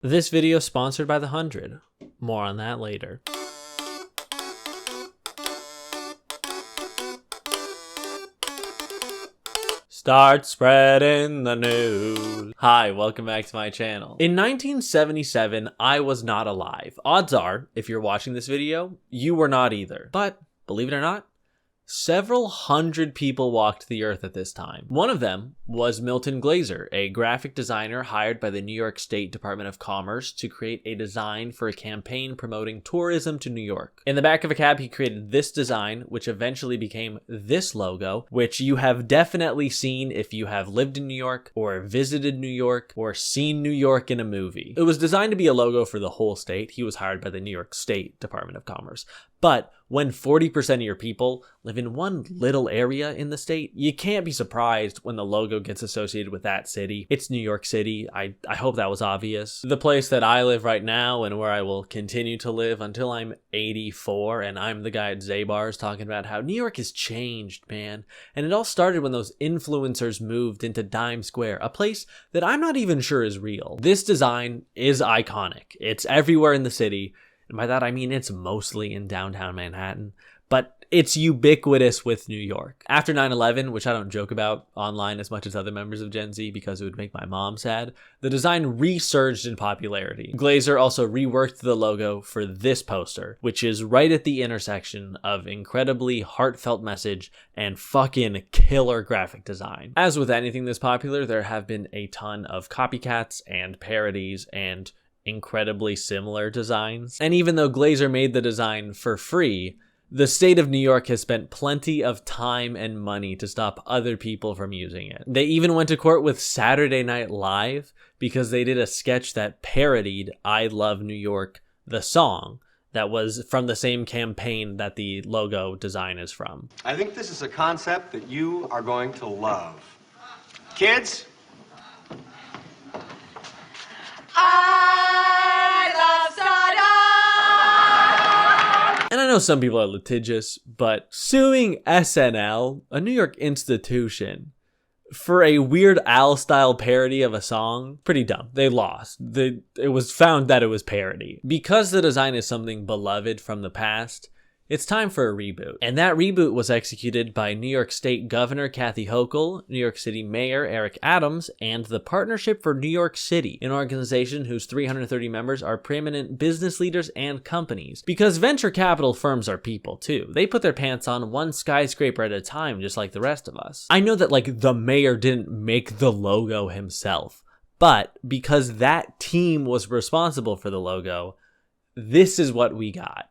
This video is sponsored by The 100. More on that later. Start spreading the news. Hi, welcome back to my channel. In 1977, I was not alive. Odds are, if you're watching this video, you were not either. But, believe it or not, several hundred people walked the earth at this time. One of them was Milton Glaser, a graphic designer hired by the New York State Department of Commerce to create a design for a campaign promoting tourism to New York. In the back of a cab, he created this design, which eventually became this logo, which you have definitely seen if you have lived in New York, or visited New York, or seen New York in a movie. It was designed to be a logo for the whole state. He was hired by the New York State Department of Commerce. But when 40% of your people live in one little area in the state, you can't be surprised when the logo gets associated with that city. It's New York City. I hope that was obvious. The place that I live right now and where I will continue to live until I'm 84, and I'm the guy at Zabar's talking about how New York has changed, man. And it all started when those influencers moved into Dime Square, a place that I'm not even sure is real. This design is iconic. It's everywhere in the city. And by that, I mean it's mostly in downtown Manhattan, but it's ubiquitous with New York. After 9/11, which I don't joke about online as much as other members of Gen Z because it would make my mom sad, the design resurged in popularity. Glaser also reworked the logo for this poster, which is right at the intersection of incredibly heartfelt message and fucking killer graphic design. As with anything this popular, there have been a ton of copycats and parodies and incredibly similar designs. And even though Glaser made the design for free, the state of New York has spent plenty of time and money to stop other people from using it. They even went to court with Saturday Night Live because they did a sketch that parodied I Love New York, the song, that was from the same campaign that the logo design is from. I think this is a concept that you are going to love. Kids? And I know some people are litigious, but suing SNL, a New York institution, for a Weird Al style parody of a song, pretty dumb. They lost. It was found that it was parody. Because the design is something beloved from the past, it's time for a reboot. And that reboot was executed by New York State Governor Kathy Hochul, New York City Mayor Eric Adams, and the Partnership for New York City, an organization whose 330 members are preeminent business leaders and companies. Because venture capital firms are people too. They put their pants on one skyscraper at a time, just like the rest of us. I know that the mayor didn't make the logo himself, but because that team was responsible for the logo, this is what we got.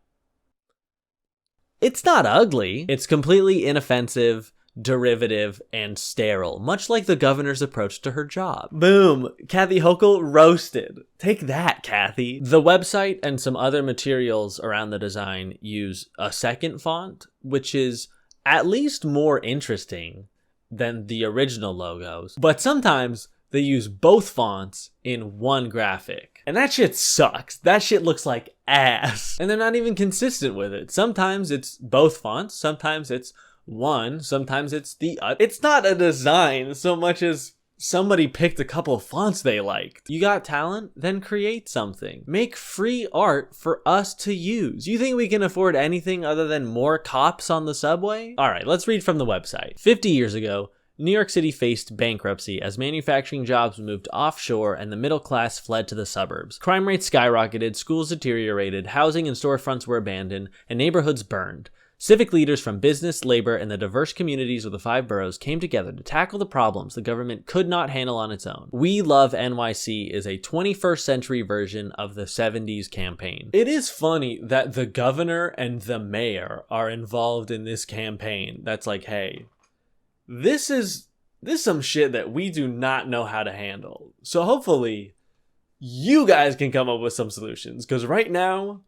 It's not ugly. It's completely inoffensive, derivative, and sterile, much like the governor's approach to her job. Boom! Kathy Hochul roasted. Take that, Kathy. The website and some other materials around the design use a second font, which is at least more interesting than the original logos. But sometimes they use both fonts in one graphic. And that shit sucks. That shit looks like ass. And they're not even consistent with it. Sometimes it's both fonts, sometimes it's one, sometimes it's the other. It's not a design so much as somebody picked a couple of fonts they liked. You got talent? Then create something. Make free art for us to use. You think we can afford anything other than more cops on the subway? Alright, let's read from the website. 50 years ago, New York City faced bankruptcy as manufacturing jobs moved offshore and the middle class fled to the suburbs. Crime rates skyrocketed, schools deteriorated, housing and storefronts were abandoned, and neighborhoods burned. Civic leaders from business, labor, and the diverse communities of the 5 boroughs came together to tackle the problems the government could not handle on its own. We Love NYC is a 21st century version of the 70s campaign. It is funny that the governor and the mayor are involved in this campaign. That's like, hey, this is some shit that we do not know how to handle. So hopefully you guys can come up with some solutions, because right now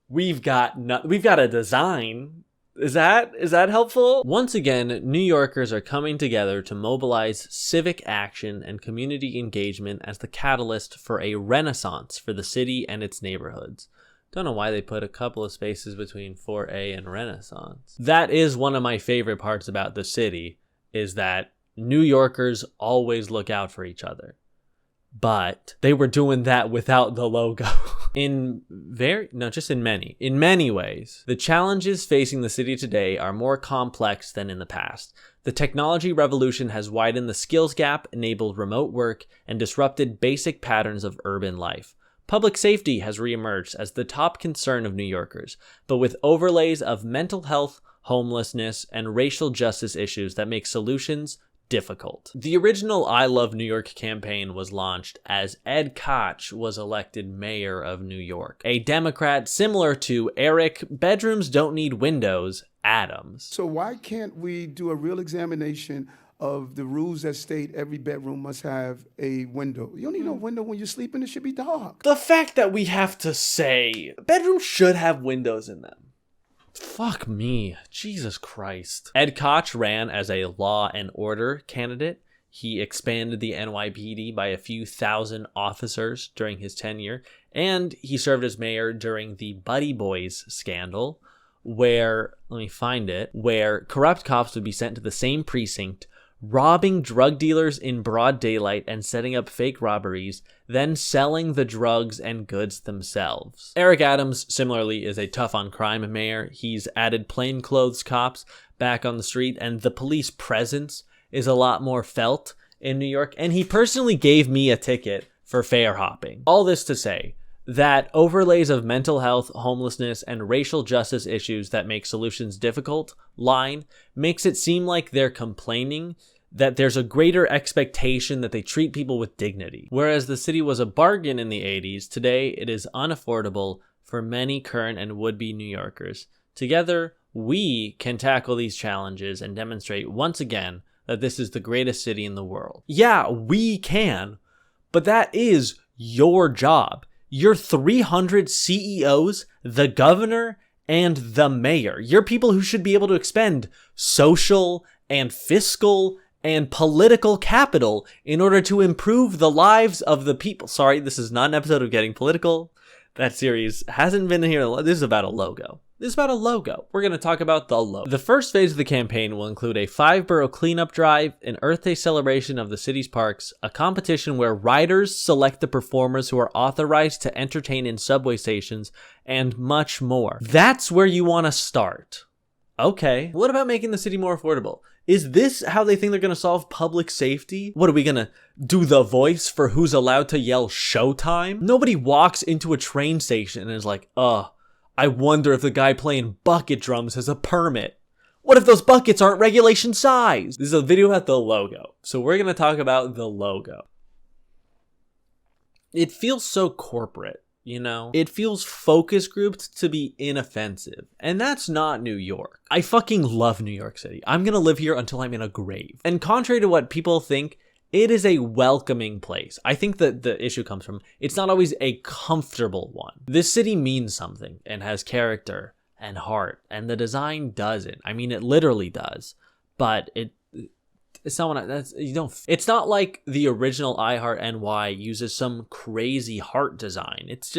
we've got a design. Is that helpful? Once again, New Yorkers are coming together to mobilize civic action and community engagement as the catalyst for a renaissance for the city and its neighborhoods. Don't know why they put a couple of spaces between 4A and Renaissance. That is one of my favorite parts about the city, is that New Yorkers always look out for each other. but they were doing that without the logo. In many ways, the challenges facing the city today are more complex than in the past. The technology revolution has widened the skills gap, enabled remote work, and disrupted basic patterns of urban life. Public safety has reemerged as the top concern of New Yorkers, but with overlays of mental health, homelessness, and racial justice issues that make solutions difficult. The original I Love New York campaign was launched as Ed Koch was elected mayor of New York, a Democrat similar to Eric Bedrooms Don't Need Windows Adams. So why can't we do a real examination of the rules that state every bedroom must have a window? You don't need no window when you're sleeping. It should be dark. The fact that we have to say bedrooms should have windows in them. Fuck me. Jesus Christ. Ed Koch ran as a law and order candidate. He expanded the NYPD by a few thousand officers during his tenure, and he served as mayor during the Buddy Boys scandal, where corrupt cops would be sent to the same precinct, robbing drug dealers in broad daylight and setting up fake robberies, then selling the drugs and goods themselves. Eric Adams, similarly, is a tough on crime mayor. He's added plainclothes cops back on the street, and the police presence is a lot more felt in New York, and he personally gave me a ticket for fair hopping. All this to say that overlays of mental health, homelessness, and racial justice issues that make solutions difficult makes it seem like they're complaining that there's a greater expectation that they treat people with dignity. Whereas the city was a bargain in the 80s, today it is unaffordable for many current and would-be New Yorkers. Together, we can tackle these challenges and demonstrate once again that this is the greatest city in the world. Yeah, we can, but that is your job. You're 300 CEOs, the governor, and the mayor. You're people who should be able to expend social and fiscal and political capital in order to improve the lives of the people. Sorry, this is not an episode of Getting Political. That series hasn't been here. This is about a logo. We're going to talk about the logo. The first phase of the campaign will include a 5-borough cleanup drive, an Earth Day celebration of the city's parks, a competition where riders select the performers who are authorized to entertain in subway stations, and much more. That's where you want to start. Okay, what about making the city more affordable? Is this how they think they're going to solve public safety? What are we going to do, the voice for who's allowed to yell showtime? Nobody walks into a train station and is like, I wonder if the guy playing bucket drums has a permit. What if those buckets aren't regulation size? This is a video about the logo. So we're going to talk about the logo. It feels so corporate, you know? It feels focus grouped to be inoffensive. And that's not New York. I fucking love New York City. I'm going to live here until I'm in a grave. And contrary to what people think, it is a welcoming place. I think that the issue comes from it's not always a comfortable one. This city means something and has character and heart, and the design doesn't. I mean, it literally does, but it's not like the original I Heart NY uses some crazy heart design. It's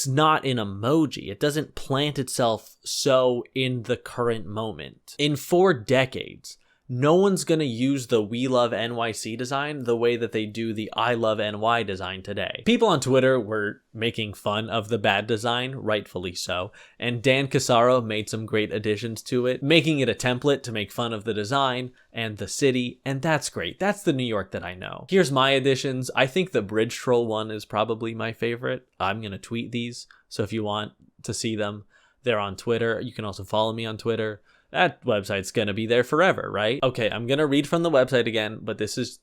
not an emoji. It doesn't plant itself so in the current moment. In 4 decades, no one's going to use the We Love NYC design the way that they do the I Love NY design today. People on Twitter were making fun of the bad design, rightfully so, and Dan Casaro made some great additions to it, making it a template to make fun of the design and the city, and that's great. That's the New York that I know. Here's my additions. I think the Bridge Troll one is probably my favorite. I'm going to tweet these, so if you want to see them, they're on Twitter. You can also follow me on Twitter. That website's going to be there forever, right? Okay, I'm going to read from the website again, but this is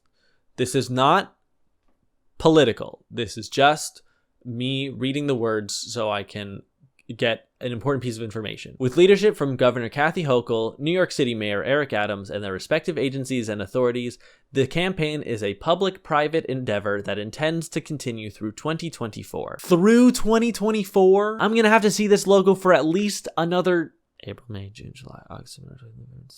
not political. This is just me reading the words so I can get an important piece of information. With leadership from Governor Kathy Hochul, New York City Mayor Eric Adams, and their respective agencies and authorities, the campaign is a public-private endeavor that intends to continue through 2024. Through 2024? I'm going to have to see this logo for at least another April, May, June, July, August, September,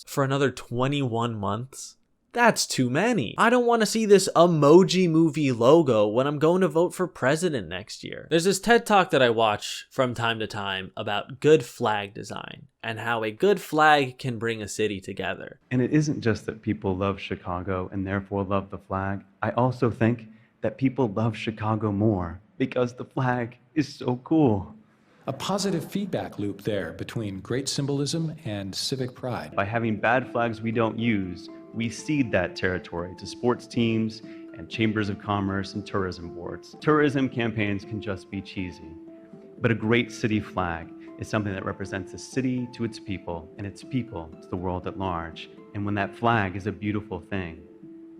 for another 21 months? That's too many. I don't want to see this emoji movie logo when I'm going to vote for president next year. There's this TED Talk that I watch from time to time about good flag design and how a good flag can bring a city together. And it isn't just that people love Chicago and therefore love the flag. I also think that people love Chicago more because the flag is so cool. A positive feedback loop there between great symbolism and civic pride. By having bad flags we don't use, we cede that territory to sports teams and chambers of commerce and tourism boards. Tourism campaigns can just be cheesy, but a great city flag is something that represents the city to its people and its people to the world at large. And when that flag is a beautiful thing,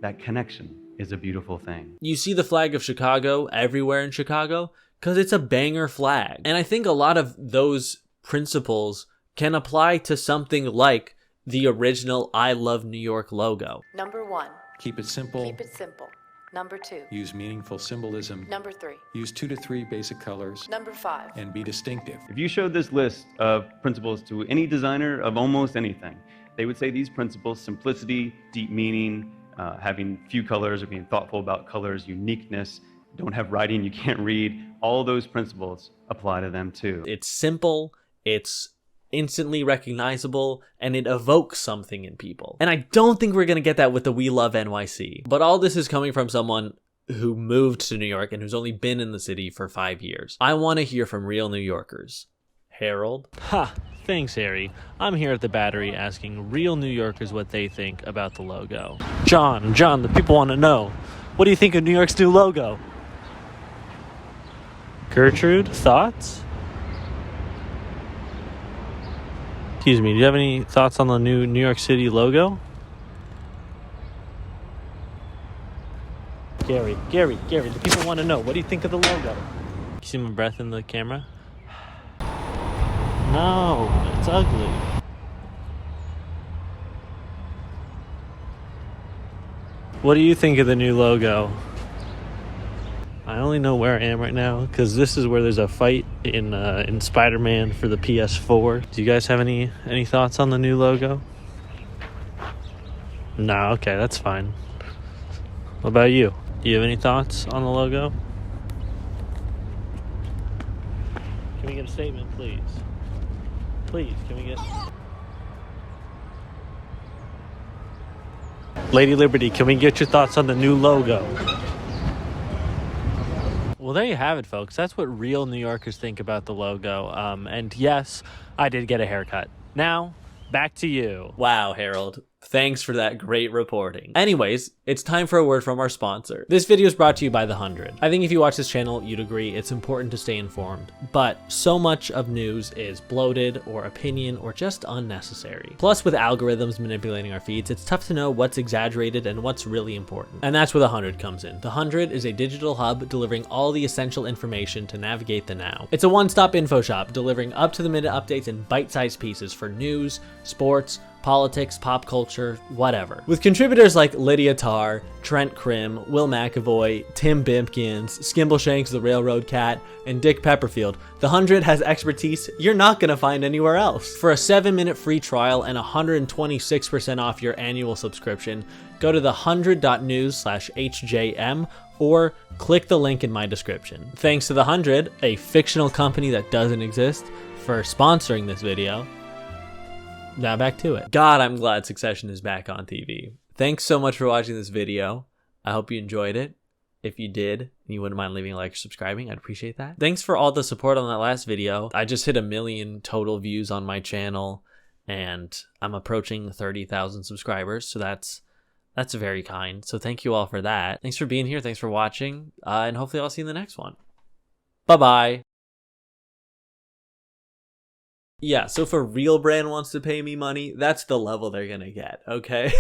that connection is a beautiful thing. You see the flag of Chicago everywhere in Chicago because it's a banger flag. And I think a lot of those principles can apply to something like the original I Love New York logo. Number 1. Keep it simple. Keep it simple. Number 2. Use meaningful symbolism. Number 3. Use 2 to 3 basic colors. Number 5. And be distinctive. If you showed this list of principles to any designer of almost anything, they would say these principles: simplicity, deep meaning, having few colors or being thoughtful about colors, uniqueness, don't have writing you can't read, all those principles apply to them too. It's simple, it's instantly recognizable, and it evokes something in people. And I don't think we're going to get that with the We Love NYC. But all this is coming from someone who moved to New York and who's only been in the city for 5 years. I want to hear from real New Yorkers. Harold? Ha! Thanks, Harry. I'm here at the Battery asking real New Yorkers what they think about the logo. John, the people want to know. What do you think of New York's new logo? Gertrude, thoughts? Excuse me, do you have any thoughts on the new New York City logo? Gary, the people want to know. What do you think of the logo? You see my breath in the camera? No, it's ugly. What do you think of the new logo? I only know where I am right now because this is where there's a fight in Spider-Man for the PS4. Do you guys have any thoughts on the new logo? No, okay, that's fine. What about you? Do you have any thoughts on the logo? Can we get a statement, please? Please, can we get... Lady Liberty, can we get your thoughts on the new logo? Well, there you have it, folks. That's what real New Yorkers think about the logo. And yes, I did get a haircut. Now, back to you. Wow, Harold. Thanks for that great reporting. Anyways, it's time for a word from our sponsor. This video is brought to you by The 100. I think if you watch this channel, you'd agree it's important to stay informed, but so much of news is bloated or opinion or just unnecessary. Plus, with algorithms manipulating our feeds, it's tough to know what's exaggerated and what's really important. And that's where The 100 comes in. The 100 is a digital hub delivering all the essential information to navigate the now. It's a one-stop info shop delivering up-to-the-minute updates in bite-sized pieces for news, sports, politics, pop culture, whatever. With contributors like Lydia Tarr, Trent Krim, Will McAvoy, Tim Bimpkins, Skimbleshanks the Railroad Cat, and Dick Pepperfield, The 100 has expertise you're not gonna find anywhere else. For a 7-minute free trial and 126% off your annual subscription, go to the100.news/HJM or click the link in my description. Thanks to The 100, a fictional company that doesn't exist, for sponsoring this video. Now back to it. God, I'm glad Succession is back on TV. Thanks so much for watching this video. I hope you enjoyed it. If you did, and you wouldn't mind leaving a like or subscribing, I'd appreciate that. Thanks for all the support on that last video. I just hit 1 million total views on my channel, and I'm approaching 30,000 subscribers, so that's very kind. So thank you all for that. Thanks for being here. Thanks for watching, and hopefully I'll see you in the next one. Bye-bye. Yeah, so if a real brand wants to pay me money, that's the level they're gonna get, okay?